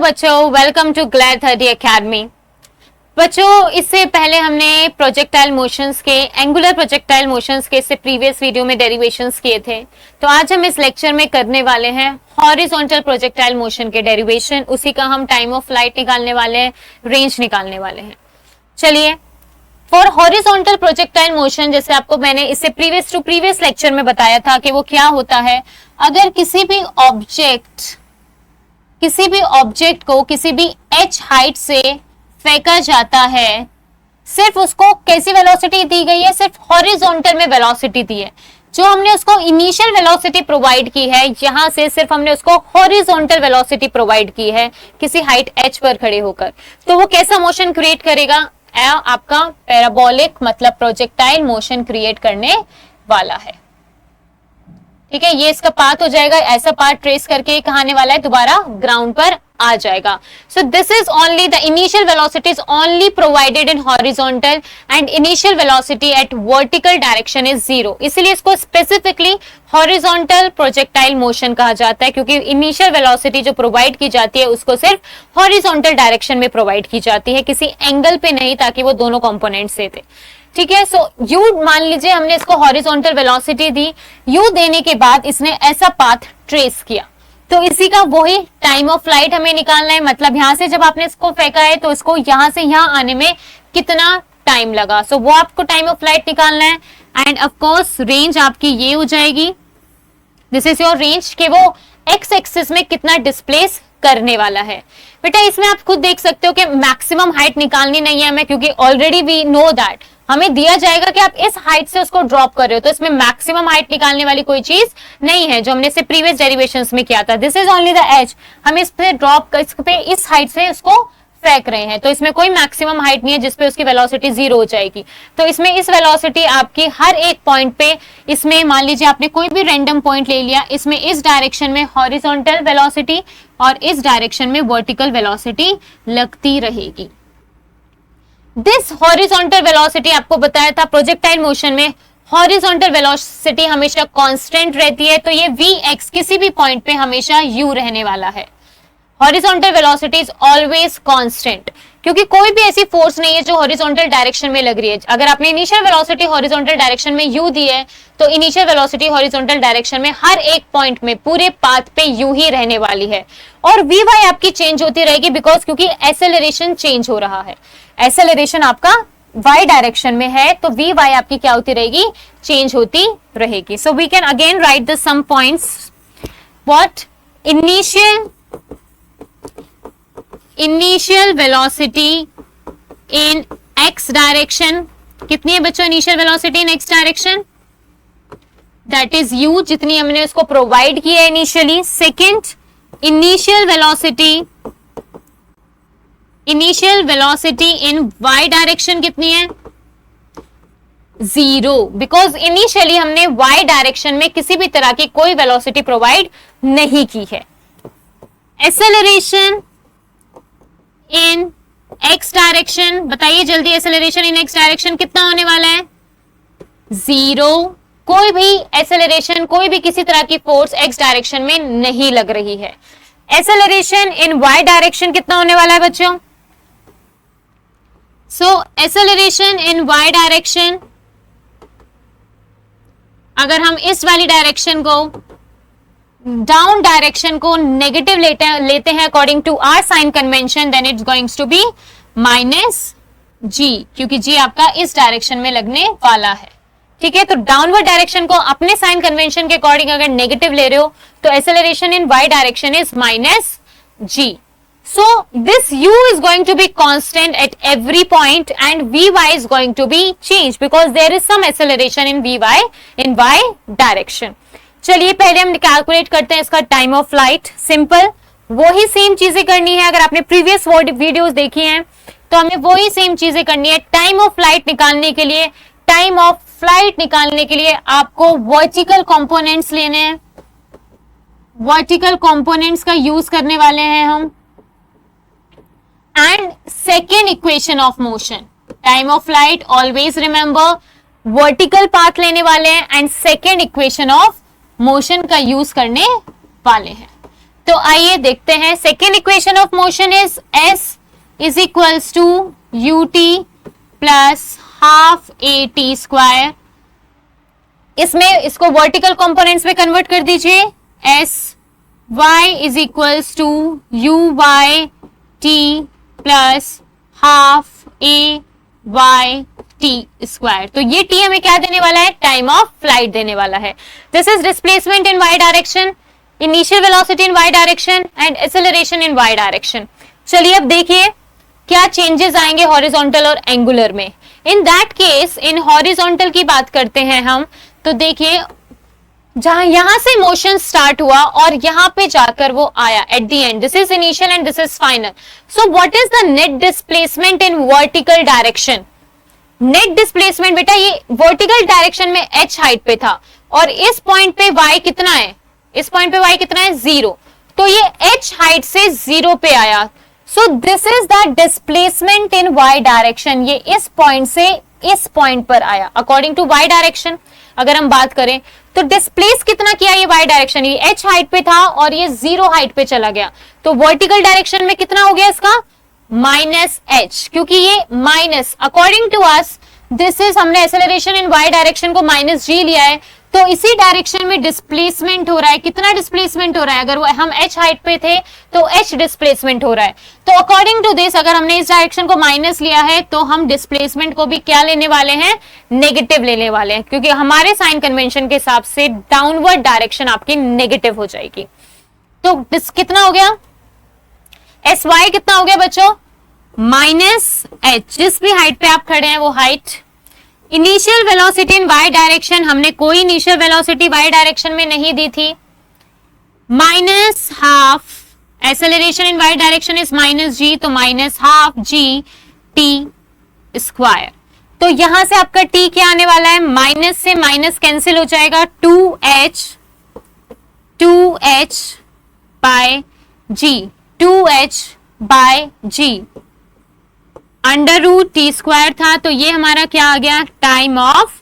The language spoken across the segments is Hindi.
बच्चों, वेलकम टू ग्लैड 30 एकेडमी। बच्चों, इससे पहले हमने प्रोजेक्टाइल मोशंस के, एंगुलर प्रोजेक्टाइल मोशंस के इससे प्रीवियस वीडियो में डेरिवेशंस किए थे। तो आज हम इस लेक्चर में करने वाले हैं हॉरिजॉन्टल प्रोजेक्टाइल मोशन के डेरिवेशन। उसी का हम टाइम ऑफ फ्लाइट निकालने वाले हैं, रेंज निकालने वाले हैं। चलिए, फॉर हॉरिजॉन्टल प्रोजेक्टाइल मोशन, जैसे आपको मैंने इससे प्रीवियस लेक्चर में बताया था कि वो क्या होता है। अगर किसी भी ऑब्जेक्ट को किसी भी h हाइट से फेंका जाता है, सिर्फ उसको कैसी वेलोसिटी दी गई है, सिर्फ हॉरिजॉन्टल में वेलोसिटी दी है। जो हमने उसको इनिशियल वेलोसिटी प्रोवाइड की है, यहां से सिर्फ हमने उसको हॉरिजॉन्टल वेलोसिटी प्रोवाइड की है किसी हाइट h पर खड़े होकर, तो वो कैसा मोशन क्रिएट करेगा? आपका पैराबोलिक मतलब प्रोजेक्टाइल मोशन क्रिएट करने वाला है। ठीक है, ये इसका पाथ हो जाएगा। ऐसा पाथ ट्रेस करके कहाँ आने वाला है? दोबारा ग्राउंड पर आ जाएगा। So this is only the initial velocity is only provided in horizontal and initial velocity at vertical direction is 0। इसीलिए इसको स्पेसिफिकली हॉरिजॉन्टल प्रोजेक्टाइल मोशन कहा जाता है, क्योंकि इनिशियल वेलोसिटी जो प्रोवाइड की जाती है उसको सिर्फ हॉरिजॉन्टल डायरेक्शन में प्रोवाइड की जाती है, किसी एंगल पे नहीं, ताकि वो दोनों कंपोनेंट्स देते। ठीक है, सो यू मान लीजिए हमने इसको हॉरिजॉन्टल वेलोसिटी दी, यू देने के बाद इसने ऐसा पाथ ट्रेस किया, तो इसी का वही टाइम ऑफ फ्लाइट हमें निकालना है। मतलब यहां से जब आपने इसको फेंका है तो इसको यहां से यहां आने में कितना टाइम लगा, सो वो आपको टाइम ऑफ फ्लाइट निकालना है। एंड ऑफ कोर्स रेंज आपकी ये हो जाएगी, दिस इज योर रेंज, कि वो एक्स एक्सिस में कितना डिस्प्लेस करने वाला है। बेटा इसमें आप खुद देख सकते हो कि मैक्सिमम हाइट निकालनी नहीं है हमें, क्योंकि ऑलरेडी वी नो दैट हमें दिया जाएगा कि आप इस हाइट से उसको ड्रॉप कर रहे हो, तो इसमें मैक्सिमम हाइट निकालने वाली कोई चीज नहीं है जो हमने इससे प्रीवियस डेरिवेशंस में किया था। This is only the edge, हम इस पे ड्रॉप इस पे इस हाइट से उसको फेंक रहे हैं, तो इसमें कोई मैक्सिमम हाइट नहीं है जिसपे उसकी वेलोसिटी 0 हो जाएगी। तो इसमें इस वेलोसिटी आपकी हर एक पॉइंट पे, इसमें मान लीजिए आपने कोई भी रैंडम पॉइंट ले लिया, इसमें इस डायरेक्शन में हॉरिजॉन्टल वेलोसिटी और इस डायरेक्शन में वर्टिकल वेलोसिटी लगती रहेगी। दिस हॉरिजॉन्टल वेलोसिटी आपको बताया था प्रोजेक्टाइल मोशन में हॉरिजॉन्टल वेलोसिटी हमेशा कांस्टेंट रहती है, तो ये Vx किसी भी पॉइंट पे हमेशा u रहने वाला है। Horizontal velocity is always constant, क्योंकि कोई भी ऐसी फोर्स नहीं है जो हॉरिजॉन्टल डायरेक्शन में लग रही है। अगर आपने इनिशियल वेलोसिटी हॉरिजॉन्टल डायरेक्शन में u दी है, तो इनिशियल वेलोसिटी हॉरिजॉन्टल डायरेक्शन में हर एक पॉइंट में पूरे पाथ पे u ही रहने वाली है। और vy आपकी चेंज होती रहेगी, बिकॉज क्योंकि एक्सेलरेशन चेंज हो रहा है। एक्सेलरेशन आपका y डायरेक्शन में है, तो vy आपकी क्या होती रहेगी? चेंज होती रहेगी। So we can again write the some points. What? Initial velocity in x direction कितनी है बच्चों? Initial velocity in x direction that is u, जितनी हमने उसको प्रोवाइड की है initially. Second, initial velocity in y direction कितनी है? 0, बिकॉज इनिशियली हमने y डायरेक्शन में किसी भी तरह की कोई वेलोसिटी प्रोवाइड नहीं की है। एक्सेलरेशन इन x डायरेक्शन, बताइए जल्दी, एक्सेलरेशन इन x डायरेक्शन कितना होने वाला है? 0। कोई भी एक्सेलरेशन, कोई भी किसी तरह की फोर्स x डायरेक्शन में नहीं लग रही है। एक्सेलरेशन इन y डायरेक्शन कितना होने वाला है बच्चों? So acceleration in y direction, अगर हम इस वाली डायरेक्शन को, डाउन डायरेक्शन को नेगेटिव लेते हैं according to our sign convention, then it's going to be -g, क्योंकि g आपका इस डायरेक्शन में लगने वाला है। ठीक है, तो डाउनवर्ड डायरेक्शन को अपने साइन कन्वेंशन के अकॉर्डिंग अगर नेगेटिव ले रहे हो, तो acceleration in y direction is -g. So this u is going to be constant at every point and vy is going to be changed because there is some acceleration in vy in y direction. चलिए पहले हम कैलकुलेट करते हैं इसका टाइम ऑफ फ्लाइट। सिंपल, वही सेम चीजें करनी है। अगर आपने प्रीवियस वीडियोस देखी हैं तो हमें वही सेम चीजें करनी है। टाइम ऑफ फ्लाइट निकालने के लिए आपको वर्टिकल कंपोनेंट्स लेने हैं। वर्टिकल कंपोनेंट्स का यूज करने वाले हैं हम। And second equation of motion, time of flight always remember vertical path लेने वाले हैं and second equation of motion का यूज करने वाले हैं। तो आइए देखते हैं, second equation of motion is s is equals to ut plus half at square. इसमें इसको वर्टिकल कंपोनेंट्स में कन्वर्ट कर दीजिए, s y is equals to uy t plus half a y t square. तो ये t हमें क्या देने वाला है, टाइम ऑफ फ्लाइट देने वाला है। This is displacement in y direction, initial velocity in y direction and acceleration in y direction. चलिए अब देखिए क्या चेंजेस आएंगे हॉरिजॉन्टल और एंगुलर में। In that case in horizontal की बात करते हैं हम, तो देखिए जहां यहां से मोशन स्टार्ट हुआ और यहां पे जाकर वो आया at the end, this is initial and this is final. So what is the net displacement in vertical direction? Net displacement बेटा ये वर्टिकल डायरेक्शन में h हाइट पे था और इस पॉइंट पे y कितना है, इस पॉइंट पे y कितना है, 0। तो ये h हाइट से 0 पे आया। So this is the displacement in y direction, ये इस पॉइंट से इस पॉइंट पर आया अकॉर्डिंग टू y डायरेक्शन। अगर हम बात करें तो डिस्प्लेस कितना किया ये y डायरेक्शन, ये h हाइट पे था और ये 0 हाइट पे चला गया। तो वर्टिकल डायरेक्शन में कितना हो गया इसका, माइनस h, क्योंकि ये minus according to us this is, हमने एक्सेलरेशन इन y डायरेक्शन को माइनस g लिया है, तो इसी डायरेक्शन में डिस्प्लेसमेंट हो रहा है। कितना डिस्प्लेसमेंट हो रहा है, अगर वो हम h हाइट पे थे तो h डिस्प्लेसमेंट हो रहा है। तो अकॉर्डिंग टू दिस अगर हमने इस डायरेक्शन को माइनस लिया है तो हम डिस्प्लेसमेंट को भी क्या लेने वाले हैं, नेगेटिव लेने वाले हैं, क्योंकि हमारे साइन कन्वेंशन के हिसाब से डाउनवर्ड डायरेक्शन आपकी नेगेटिव हो जाएगी। तो कितना हो गया, एस वाई कितना हो गया बच्चों, माइनस एच, जिस भी हाइट पे आप खड़े हैं वो height. Initial velocity in y direction, हमने कोई इनिशियल वेलोसिटी वाई डायरेक्शन में नहीं दी थी, minus half, acceleration in y direction is minus g, तो minus half g t square. तो यहां से आपका टी क्या आने वाला है, माइनस से माइनस कैंसिल हो जाएगा, 2h by ji, 2h by ji, under root T square था, तो ये हमारा क्या आ गया, टाइम ऑफ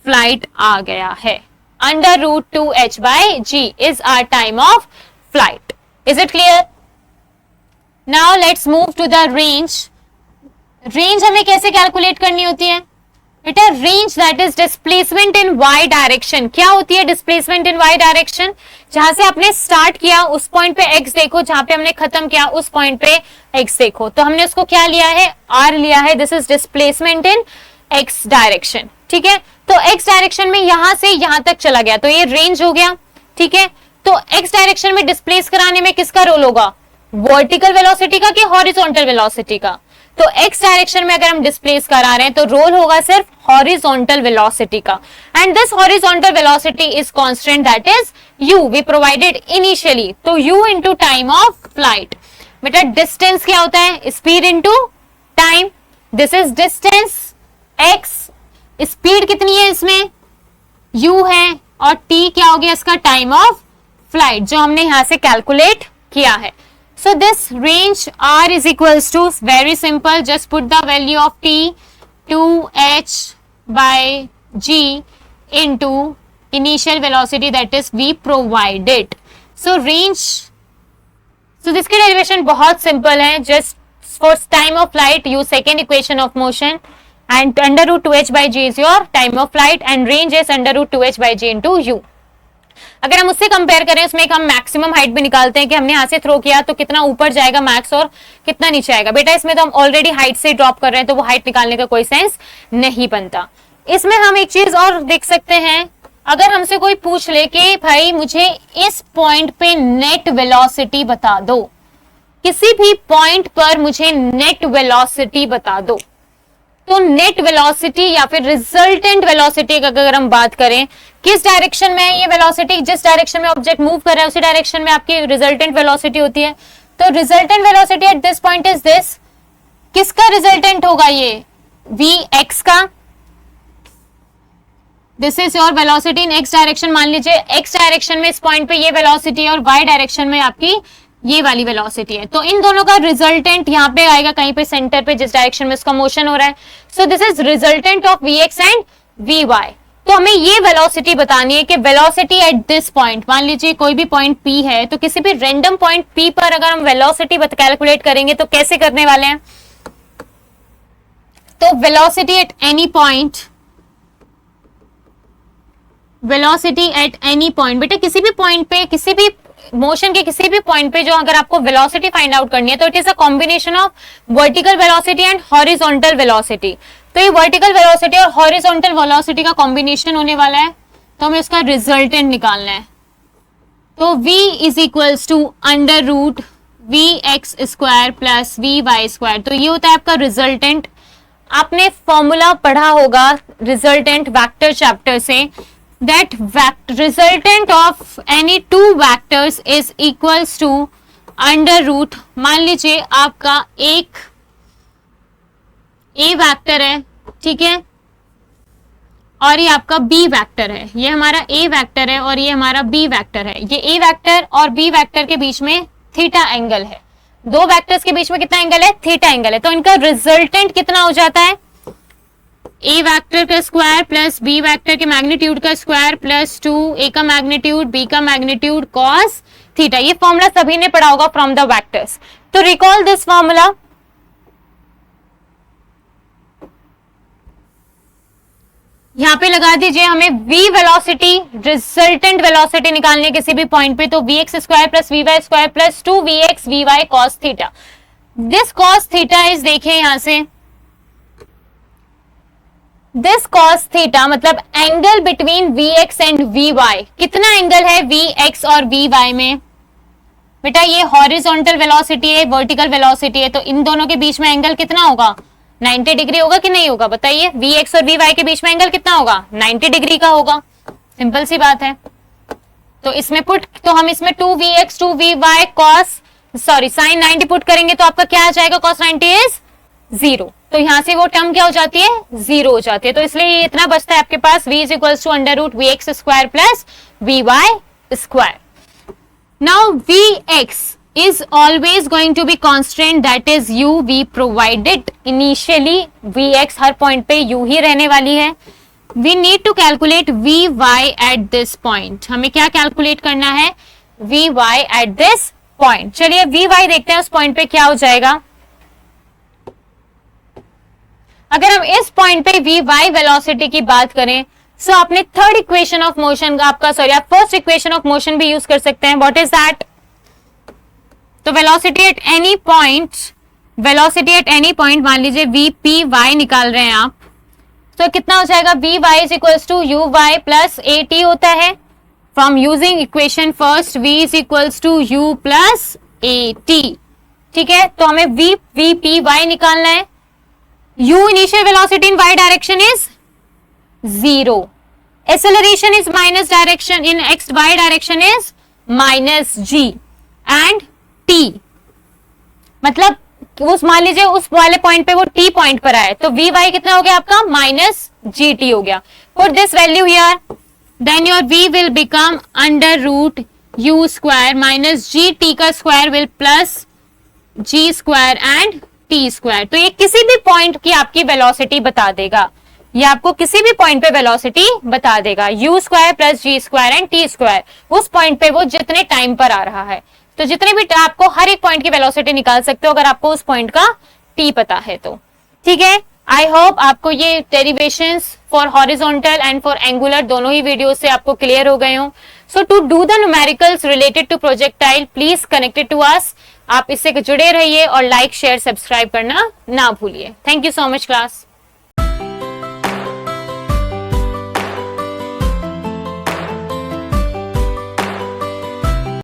फ्लाइट आ गया है। Under root 2h by g is our time of flight. Is it clear? Now let's move to the range. Range हमें कैसे कैलकुलेट करनी होती है बेटा, range that is displacement in y direction. क्या होती है डिस्प्लेसमेंट इन वाई डायरेक्शन, जहां से आपने स्टार्ट किया उस पॉइंट पे x देखो, जहां पे हमने खत्म किया उस पॉइंट पे x देखो। तो हमने उसको क्या लिया है, r लिया है, this is displacement in x direction. ठीक है, तो x डायरेक्शन में यहां से यहां तक चला गया, तो ये रेंज हो गया। ठीक है, तो x डायरेक्शन में डिस्प्लेस कराने में किसका रोल होगा, वर्टिकल वेलोसिटी का कि हॉरिजॉन्टल वेलोसिटी का? तो x डायरेक्शन में अगर हम डिस्प्लेस करा रहे हैं तो रोल होगा सिर्फ हॉरिजॉन्टल वेलोसिटी का, and this horizontal velocity is constant that is u, we provided initially. तो u into time of flight. बेटा डिस्टेंस क्या होता है, speed into time, this is distance x, speed कितनी है इसमें, u है, और t क्या हो गया इसका, टाइम ऑफ फ्लाइट, जो हमने यहां से कैलकुलेट किया है। So this range r is equals to, very simple, just put the value of t, 2h by g into initial velocity that is v provided. So range, so this की derivation बहुत simple है, just for time of flight use second equation of motion and under root 2h by g is your time of flight and range is under root 2h by g into u. अगर हम उससे कंपेयर करें, उसमें एक हम मैक्सिमम हाइट भी निकालते हैं कि हमने यहां से थ्रो किया तो कितना ऊपर जाएगा मैक्स और कितना नीचे आएगा। बेटा इसमें तो हम ऑलरेडी हाइट से ड्रॉप कर रहे हैं, तो वो हाइट निकालने का कोई सेंस नहीं बनता। इसमें हम एक चीज और देख सकते हैं, अगर हमसे कोई पूछ ले कि भाई मुझे इस पॉइंट पे नेट वेलोसिटी बता दो, किसी भी पॉइंट पर मुझे नेट वेलोसिटी बता दो, तो नेट वेलोसिटी या फिर रिजल्टेंट वेलोसिटी की अगर हम बात करें, किस डायरेक्शन में ये वेलोसिटी, जिस डायरेक्शन में ऑब्जेक्ट मूव कर रहा है उसी डायरेक्शन में आपकी रिजल्टेंट वेलोसिटी होती है। तो resultant velocity at this point is this, किसका रिजल्टेंट होगा ये, vx का, this is your velocity in x direction. मान लीजिए x डायरेक्शन में इस पॉइंट पे ये वेलोसिटी है और y डायरेक्शन में आपकी ये वाली वेलोसिटी है, तो इन दोनों का रिजल्टेंट यहाँ पे आएगा कहीं पे सेंटर पे, जिस डायरेक्शन में इसका मोशन हो रहा है। So this is resultant of vx and vy। तो हमें ये वेलोसिटी बतानी है कि वेलोसिटी एट दिस पॉइंट, मान लीजिए कोई भी पॉइंट P है, तो किसी भी रैंडम पॉइंट P पर अगर हम वेलोसिटी कैलकुलेट करेंगे तो कैसे करने वाले हैं? तो velocity at any point, velocity at any point, बेटा किसी भी पॉइंट पे, किसी भी मोशन के किसी भी पॉइंट पे जो अगर आपको वेलोसिटी फाइंड आउट करनी है तो it is a combination of vertical velocity and horizontal velocity. तो ये वर्टिकल वेलोसिटी और हॉरिजॉन्टल वेलोसिटी का कॉम्बिनेशन होने वाला है, तो हमें इसका रिजल्टेंट निकालना है। तो v is equals to under root vx² plus vy², तो ये होता है आपका रिजल्टेंट। आपने फॉर्मूला पढ़ा होगा रिजल्टेंट वेक्टर चैप्टर से, that resultant of any two vectors is equals to under root, मान लीजिए आपका एक a वेक्टर है, ठीक है, और ये आपका b वेक्टर है। ये हमारा a वेक्टर है और ये हमारा b वेक्टर है। ये a वेक्टर और b वेक्टर के बीच में थीटा एंगल है। दो वेक्टर्स के बीच में कितना एंगल है? थीटा एंगल है। तो इनका रिजल्टेंट कितना हो जाता है? a वेक्टर का स्क्वायर प्लस b वेक्टर के मैग्नीट्यूड का स्क्वायर प्लस 2a का मैग्नीट्यूड b का मैग्नीट्यूड cos थीटा। ये फॉर्मूला सभी ने पढ़ा होगा फ्रॉम द वेक्टर्स। तो रिकॉल दिस फॉर्मूला। यहां पे लगा दीजिए, हमें v वेलोसिटी, रिजल्टेंट वेलोसिटी निकालनी है किसी भी पॉइंट पे, तो vx² plus vy² plus 2vx vy cos theta. This cos theta is, देखिए यहां से, दिस cos थीटा मतलब angle between Vx and Vy। कितना एंगल है Vx और Vy में? बेटा ये हॉरिजॉन्टल वेलोसिटी है, वर्टिकल वेलोसिटी है, तो इन दोनों के बीच में एंगल कितना होगा? 90 डिग्री होगा कि नहीं होगा? बताइए, Vx और Vy के बीच में एंगल कितना होगा? 90 डिग्री का होगा। सिंपल सी बात है। तो इसमें तो हम इसमें 2Vx 2Vy cos sin 90 put करेंगे तो आपका क्या आ जाएगा? cos 90 is 0। तो यहां से वो टर्म क्या हो जाती है? 0 हो जाती है। तो इसलिए ये इतना बचता है आपके पास, v is equals to under root vx² plus vy²। Now vx is always going to be constant, that is u we provided initially। vx her point पे u ही रहने वाली है। we need to calculate vy at this point। हमें क्या कैलकुलेट करना है? vy at this point। चलिए vy देखते हैं उस पॉइंट पे क्या हो जाएगा। अगर हम इस पॉइंट पे vy वेलोसिटी की बात करें, सो आपने थर्ड इक्वेशन ऑफ मोशन का आपका आप फर्स्ट इक्वेशन ऑफ मोशन भी यूज कर सकते हैं। What is that? तो velocity at any point, velocity at any point, मान लीजिए vpy निकाल रहे हैं आप, तो कितना हो जाएगा? vy is equals to uy plus at होता है। From using equation first, v is equals to u plus at, ठीक है। तो हमें vpy निकालना है। u initial velocity in y direction is 0, acceleration is minus direction in y direction is minus g and t, मतलब उस, मान लीजिए उस वाले पॉइंट पे वो t पॉइंट पर आए, तो vy कितना हो गया आपका? माइनस gt हो गया। Put this value here, then your v will become under root u² minus gt का square will plus g² and t²। तो ये किसी भी पॉइंट की आपकी वेलोसिटी बता देगा, ये आपको किसी भी पॉइंट पे वेलोसिटी बता देगा। u² plus g² and t², उस पॉइंट पे वो जितने टाइम पर आ रहा है। तो जितने भी आपको हर एक पॉइंट की वेलोसिटी निकाल सकते हो अगर आपको उस पॉइंट का t पता है तो, ठीक है। आई होप आपको ये derivations for horizontal and for angular दोनों ही वीडियो से आपको क्लियर हो गए हो। So to do the numericals related to projectile, please connected to us. आप इससे जुड़े रहिए और लाइक शेयर सब्सक्राइब करना ना भूलिए। Thank you so much class.